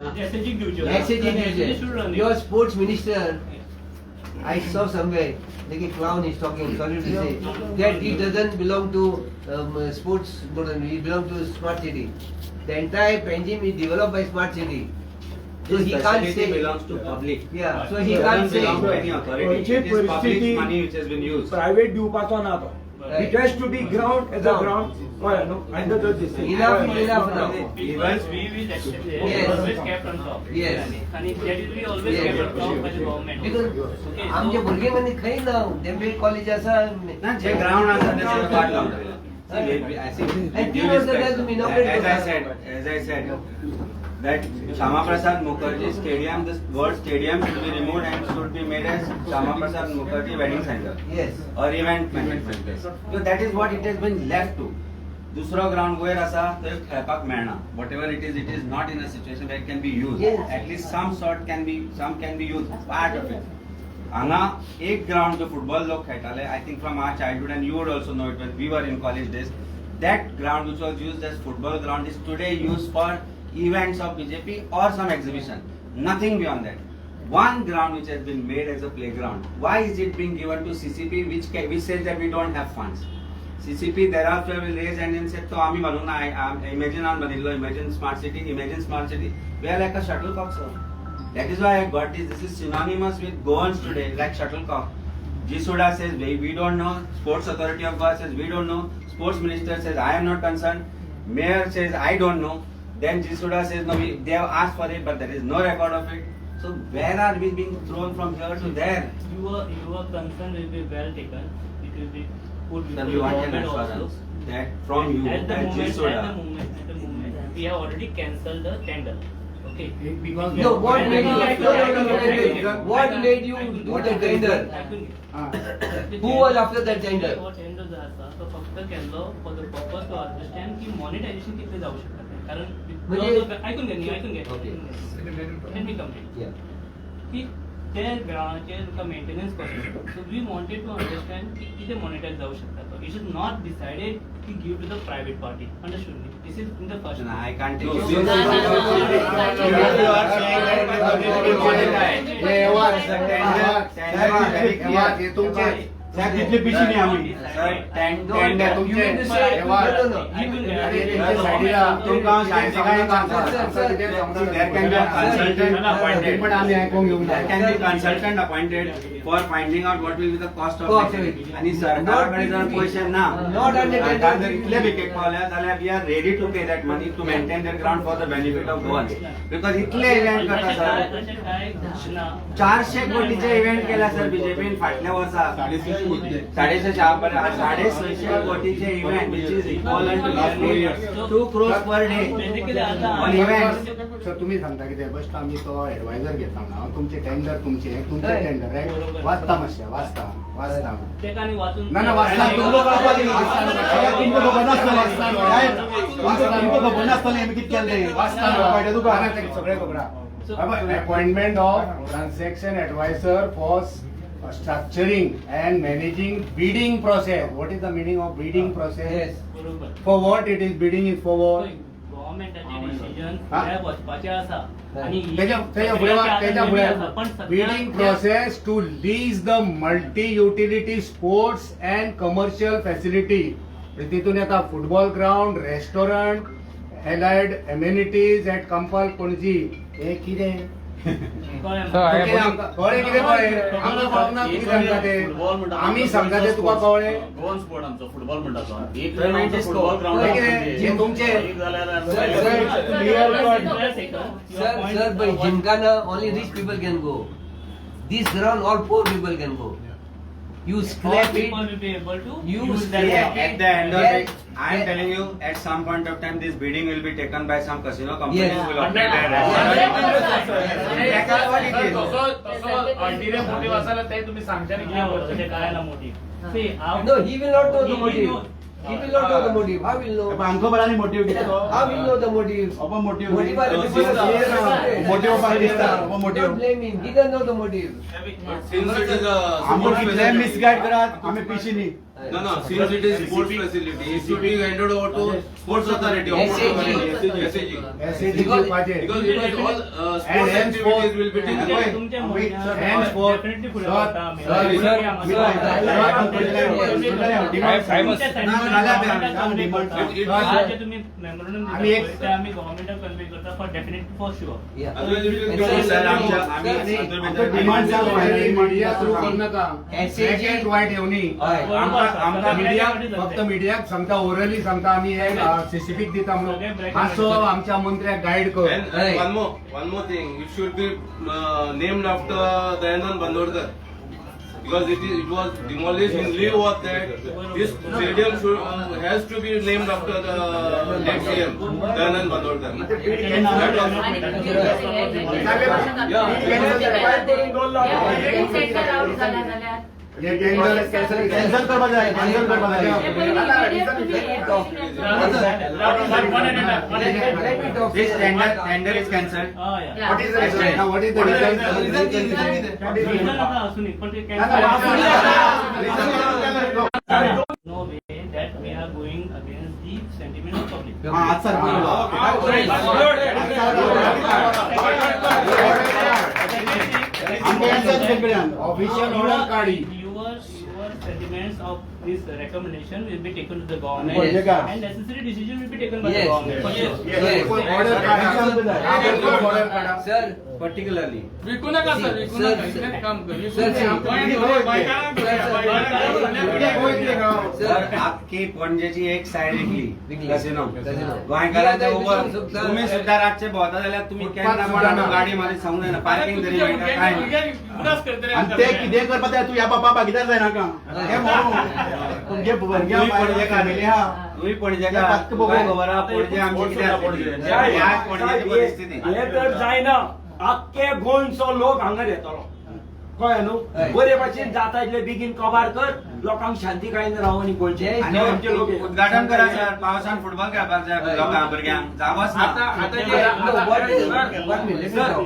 SHG division. SHG should run division. it. Your sports minister, I saw somewhere, like a clown is talking, sorry to say, that he doesn't belong to sports, he belongs to smart city. The entire Panjim is developed by smart city. So This he can't facility say. belongs to public. Yeah, so he It can't doesn't belong to say. any authority. खंयची It is public परिस्थिती money which has been used. Private दिवपाचो ना तो. Right. It has to be ground as a ground. कळ्ळें न्हू? And the judges say. Enough now. Because we will accept it, Yes. always kept on top. Yes. And that will be always Yes. kept on top by the government. Because Okay, आमचे so- भुरगे म्हणजे खंय ना तेंपे college आसा ना जे ground आसा त्याचे पाट लावलेले. And two years ago has been inaugurated. As I said, that Shama Prasad Mukherjee Stadium, this word stadium should be removed and should be made as Shama Prasad Mukherjee Wedding Center Yes. or event management place. So that is what it has been left to. दुसरो ground वयर आसा थंय खेळपाक मेळना. Whatever it is not in a situation where it can be used. Yes. At least some can be used, part of it. हांगा एक ground जो football लोक खेळटाले, I think from our childhood and you would also know it when we were in college days, that ground which was used as football ground is today used for events of BJP or some exhibition. Nothing beyond that. One ground which has been made as a playground. Why is it being given to CCP which says that we don't have funds? CCP thereafter will raise hand and say, "So आम्ही म्हणून ना, imagine on बनillo, imagine smart city. We are like a shuttlecock, sir. That is why I got this. This is synonymous with goans today, like shuttlecock. Jisuda says we don't know. Sports Authority of Goa says we don't know. Sports Minister says I am not concerned. Mayor says I don't know. Then Jisuda says no, they have asked for it, but there is no record of it. So where are we being thrown from here to there? Your concern will be well taken. It will be put Then before we the want an government also. assurance that from you, At the that moment, Jisuda. we have already cancelled the tender. Okay. Because No, what made you? No. What made you do the tender? Who was after that tender? Tender जो आसा तो फक्त केल्लो for the purpose to understand की monetisation कितले जाऊ शकता कारण म्हणजे- ऐकून घे न्ही ऐकून घे Okay. Let me complete. Yeah. की ते ग्राउंडाचे तुका मेंटेनन्स कसो so we wanted to understand की कितें मॉनिटायज जाऊ शकता तो इट इज नॉट डिसाइडेड की give to the private party understood me this is in the first No, I can't take No, it. no, no, no, no, no, no, no, no, You are saying that it is going to be monetized. तिथले पिशी नाही आम्ही. Sir, No, tender. you mean to say- no, no, no. तुमका सांगते काय there can be a consultant appointed. पण आम्ही ऐकून घेऊन There can be consultant appointed for finding out what will be the cost of Cost it. of it. आणि सरकाराकडे जर Not पैसे ना, Not under सरकार tender. जर इतले विकेट पावल्या जाल्यार we are ready to pay that money to maintain their ground for the benefit of Goans. Because इतले इव्हेंट करता सर. अशें काय ना 400 कोटीचे इव्हेंट केला सर बीजेपीन फाटल्या वर्सा 650 कोटीचे event which is equivalent to 2 crores per day basically आता on events. सर तुम्ही सांगता की ते बस्ट आम्ही तो ऍडवायझर घेता ना तुमचे टेंडर तुमचे Right. टेंडर राईट वाचता मातशें वाचता ते काणी वाचून ना वाचता तुमको खबर नासतलें आमी कितें केलें वाचता सगळें खबर appointment of transaction adviser for structuring and managing bidding process. What is the meaning of bidding process? Yes. बरोबर For what it is bidding is for what? गव्हर्नमेंटाचे डिसिजन हा? फुडें वचपाचे आसा आणि त्याच्या bidding process to lease the multi-utility sports and commercial facility. तितून येता football ground, restaurant, allied amenities at Kampal Panaji. हे कितें? कळ्ळें कितें कळ्ळें? आमकां कळना कितें सांगता ते. आमी सांगता ते तुका कळ्ळें? गोवन स्पोर्ट आमचो फुटबॉल म्हणटा एक Payment is फुटबॉल हे ग्राउंड जे तुमचे Sir, by Gymkhana only rich people can go. This ground all poor people can go. You all scrap it. people will be able to You use scrap that. At the end of Yes. it, I am telling you, at some point of time, this bidding will be taken by some casino companies Yes. who will operate their restaurant. That is what it is. Ulterior motive असायला ते तुम्ही सांगता काय होतं ते कळायला motive See, how- No, he will not know the He will motive. know. He will not know the motive. How will know? आमकां बरानी मोटिव्ह कितें How will know the motive? आपण motive Motive are the people who are separate. Motive पाहिजे दिसता आपण Don't motive blame him. He doesn't know the motive. since it is a आम्ही कितले misguide करात आम्ही पिशी न्ही No, no, since it is sports facility, it should be handed over to sports authority. of SAG. SAG. SAG Because- पाहिजे. Because it was all sports And activities will be taken away. तुमच्या Sir, म्हणण्यात hands for- definitely पुढे Sir, जाता आम्ही. sir, आम्ही sir, आम्हाला- sir, आम्हाला- sir, तुमच्या sentiment government convey करता. It- आज जे तुम्ही memorandum आम्ही दिलं, एक- ते आम्ही government ला convey करता for definite for sure. Yeah. Otherwise it will And go sir, sir down. आमच्या sir, आम्ही see, आमचं डिमांड मीडिया थ्रू आमचं करू नका SAG ब्लॅक अँड व्हाईट येऊनी हय. आमका मीडिया फक्त मीडियाक सांगता ओरली सांगता आम्ही एक स्पेसिफिक दिता म्हणून असो आमच्या मंत्र्याक गाईड कर And Right. one more thing, it should be named after Dayanand Bandorkar. Because it was demolished in lieu of that. This stadium has to be named after the late CM, Dayanand Bandorkar. Cancel करपा जाय cancel करपा जाय This tender is cancelled. Ah, yeah. What is the reason? Now, what is the reason? Reason आता असू नये, पण ते no way that we are going against the sentiment of public. Official order काढी Your sentiments of this recommendation will be taken to the government, Yes. and necessary decision will be taken by the Yes. government. Yes. Order काढा order काढा Sir, Particularly. विकू नका sir, विकू Sir, नका. इकडे काम कर. विकू Sir, नका. sir, आपकी पणजेची एक साइड विकली विकली. Casino Casino. गोंयकारांच्या कित्याक उबर विकूंक शकता? तुम्ही सुद्धा रातचे भोंवता जाल्यार तुम्ही केन्ना कोणाक गाडी मारी सांगू जायना पार्किंग तरी मेळटा काय ना. आणि ते कितें करपा जाय तू ह्या बाबा भागीदार जायनाका तुमचे भुरग्यां पणजे काडिल्ले हा तुम्ही पणजेकार त्या पत्क बघून. तुमकां खबर आहा पणजे आमची कितें आसली. ह्याच पणजेची परिस्थिती हे तर जायना आख्खे गोंयचो लोक हांगा येतलो कळ्ळें न्हू हय. बरे भाशेन जाता इतले बेगीन कबार कर लोकांक शांतीकायेन रावनी गोंयचे जय आणि आमचे लोक उद्घाटन करा सर पावसान फुटबॉल खेळपाक जाय लोकांक भुरग्यांक जागोच ना No, what is- one minute, let me talk.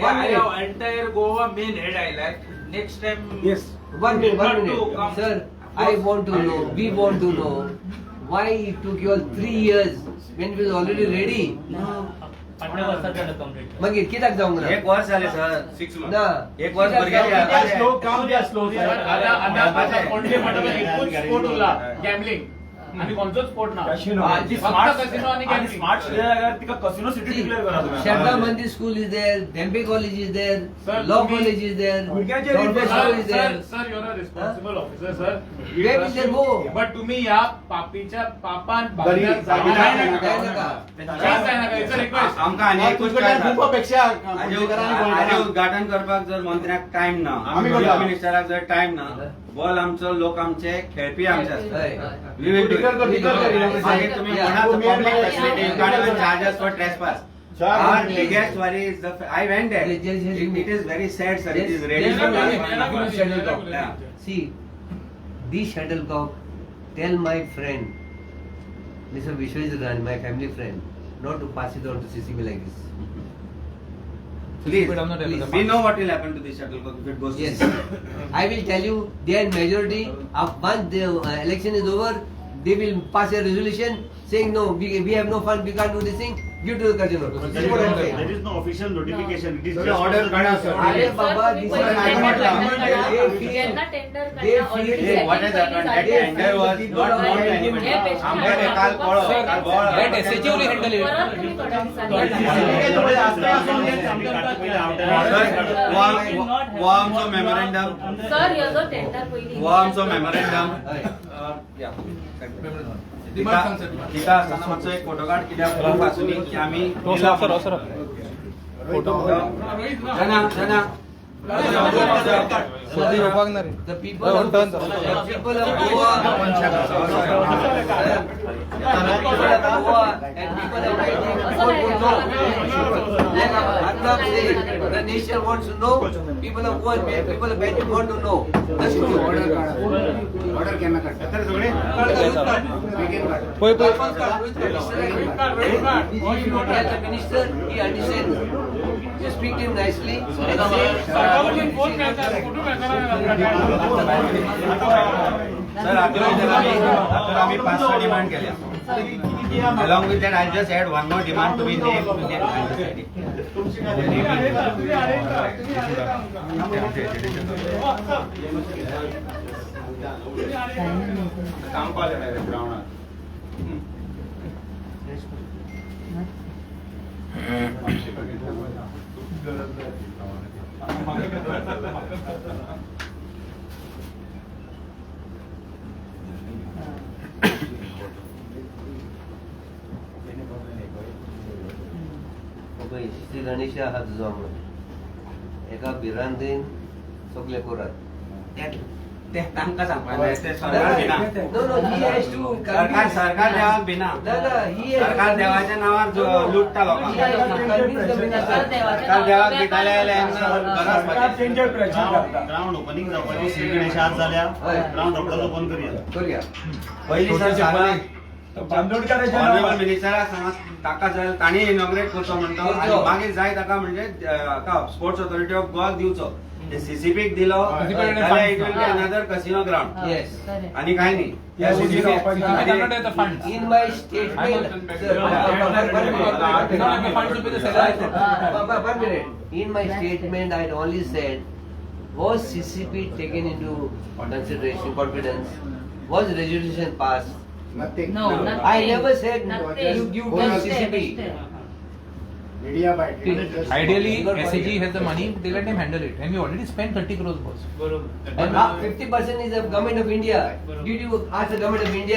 One minute. Entire Goa main head आयलाय next time yes One minute, one Not to minute. come. Sir, I want to know, we want to know, why it took you all 3 years when it was already ready? फाटल्या वर्षात झालं complete. मागीर कित्याक जावंक ना? एक वर्ष जाले सर 6 months. ना. एक वर्ष कित्याक भुरग्यांक जावंक ना? खेळपाक जाय. काम द्या स्लो आता पणजे म्हटलं एकूच स्पोर्ट उरला गॅमलिंग आणि खंयचोच स्पोर्ट ना कॅशिनो फक्त कसिनो आणि गॅमलिंग स्मार्ट सिटी जाल्यार तिका कसिनो सिटी डिक्लेअर करा तुम्ही Sharda Mandi School is there, Dempe College is there, Sir, Law तुम्ही- College is there, भुरग्यांचे Toronto represent- School is there. Sir your a responsible officer sir Where will they go? But तुम्ही या पापीच्या पापान घरी भागण्यात जागी जाणार नाही नाही. जायला का? काहीच नाही ना, it's a request. आमकां आनी एकूच तुमच्या काय सर. ग्रुपापेक्षा हाजे उद्घाटन करपाक जर मंत्र्याक टाइम ना आमी करता. मिनिस्टराक जर टाइम ना बॉल आमचो लोक आमचे खेळपी आमचे आसता हय. We will do it. Declare कर. मागीर तुम्ही Yeah. कोणाक Yeah. public facility you can't even charge us for trespass. Our biggest worry is I went there. It is very sad, sir. It is ready for transport. Yeah. See, this shuttlecock, tell my friend, Mr. Vishwajit, my family friend, not to pass it on to CCB like this. Please, Please. we know what will happen to this shuttlecock if it goes to Yes. CCB. I will tell you, they are majority. Once the election is over, they will pass a resolution saying no, we have no fund, we can't do this thing. Give to the casino. This is what I am saying. There is no official notification. It is sir just order काढा sir अरे बाबा, this is ज्यांना tender They काढला feel- already Hey, what has happened? That tender was not known to anybody. आमच्याकडे काल कळो, काल ball परत तुम्ही थोड्या दिवसांनी वो आमचो मेमोरेंडम सर ह्यो जो टेंडर पयली वो आमचो मेमोरेंडम तिका आसतना मातसो एक फोटो काड कित्याक प्रूफ आसूनी की आमी जाना जाना The people of Goa, and people of the nation wants to know, people of Goa, people of Bengal want to know. That's true. Order काढा ऑर्डर केन्ना काढता तर सगळे बेगीन काढा As a minister, he understands. Just speak to him nicely and say. सरकारकडून phone मिळतात, कुठून मिळतात? सर आता आम्ही 5 डिमांड केल्या. Along with that, I'll just add one more demand to be named Indian Society. काम पाहिलं नाही ग्राउंड. श्री गणेशा हात जो एका बिरांदेन सगळे कोरात. ते तांकां सांगपाक ते सरकार बिना. No, he has to. सरकार देवाक बिना. सरकार देवाच्या नावार लुटता लोकांक. सरकार देवाक बिटाले ग्राउंड ओपनिंग जावपाची श्री गणेश आज जाल्या ग्राउंड रोखडोच ओपन करूया. पयलीं सर सांगा ऑनरेबल मिनिस्टराक सांगा ताका जाय ताणी इनॉग्रेट करचो म्हणतो आनी मागीर जाय ताका म्हणजे स्पोर्ट्स ऑथॉरिटी ऑफ गोवा दिवचो. सीसीपीक दिलो जाल्यार it will be another casino ground. Yes. आणि काय नाही. In my statement, sir, one minute. In my statement, I had only said, was CCP taken into consideration, confidence? Was resolution passed? Nothing. No, nothing. I never said Nothing. you give Bonus to CCP. Media by just Ideally, SAG has the money, they let him handle it. And we already spent 30 crores boss. बरोबर. And 50% is the government of India. Did you ask the government of India?